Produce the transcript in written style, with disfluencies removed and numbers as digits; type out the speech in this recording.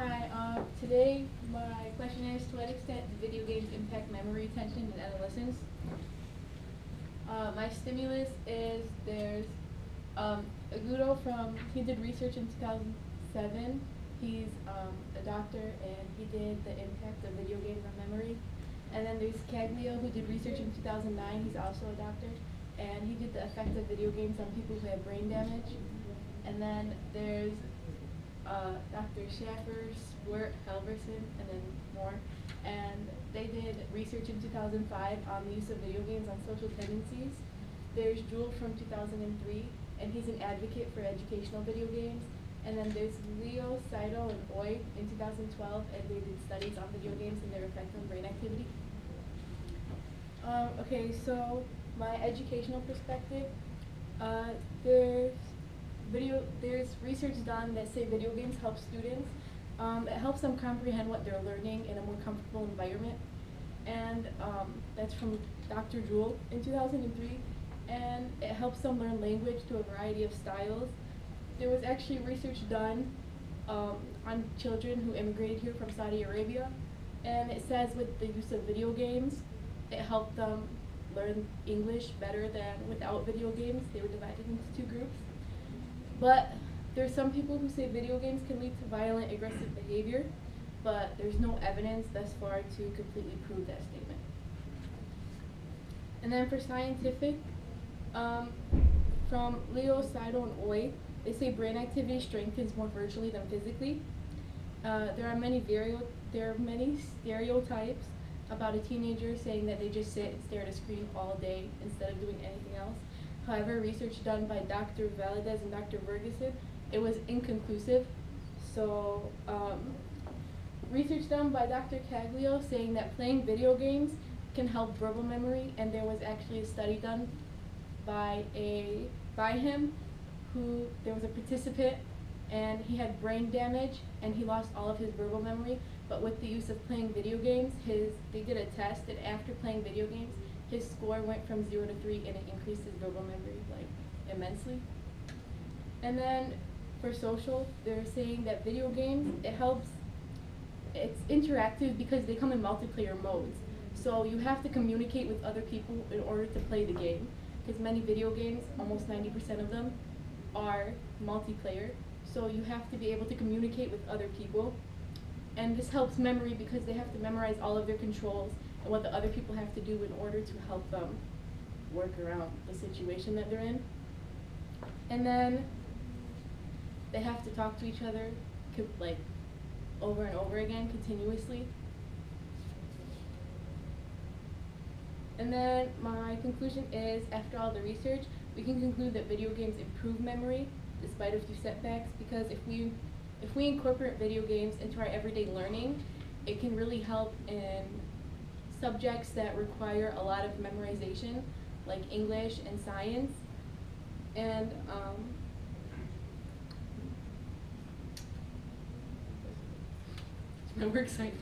Hi, today my question is, to what extent do video games impact memory retention in adolescence? My stimulus is there's Agudo he did research in 2007. He's a doctor and he did the impact of video games on memory. And then there's Caglio, who did research in 2009. He's also a doctor and he did the effect of video games on people who have brain damage. And then there's Dr. Schaffer, Swart, Halverson, and then more. And they did research in 2005 on the use of video games on social tendencies. There's Jewel from 2003, and he's an advocate for educational video games. And then there's Leo, Saito, and Oi in 2012, and they did studies on video games and their effect on brain activity. Okay, so my educational perspective, there's research done that say video games help students. It helps them comprehend what they're learning in a more comfortable environment. And that's from Dr. Jewell in 2003. And it helps them learn language to a variety of styles. There was actually research done on children who immigrated here from Saudi Arabia. And it says with the use of video games, it helped them learn English better than without video games. They were divided into two groups. But there's some people who say video games can lead to violent, aggressive behavior, but there's no evidence thus far to completely prove that statement. And then for scientific, from Leo, Saito, and Oi, they say brain activity strengthens more virtually than physically. There are many stereotypes about a teenager saying that they just sit and stare at a screen all day instead of doing anything else. However, research done by Dr. Valadez and Dr. Ferguson, it was inconclusive. So, research done by Dr. Caglio saying that playing video games can help verbal memory, and there was actually a study done by him, who there was a participant, and he had brain damage, and he lost all of his verbal memory. But with the use of playing video games, they did a test, and after playing video games, his score went from 0 to 3, and it increased his verbal memory like immensely. And then for social, they're saying that video games, it's interactive because they come in multiplayer modes. So you have to communicate with other people in order to play the game, because many video games, almost 90% of them, are multiplayer. So you have to be able to communicate with other people. And this helps memory because they have to memorize all of their controls and what the other people have to do in order to help them work around the situation that they're in. And then they have to talk to each other like over and over again continuously. And then my conclusion is, after all the research, we can conclude that video games improve memory despite a few setbacks, because if we incorporate video games into our everyday learning, it can really help in subjects that require a lot of memorization, like English and science. And we're excited.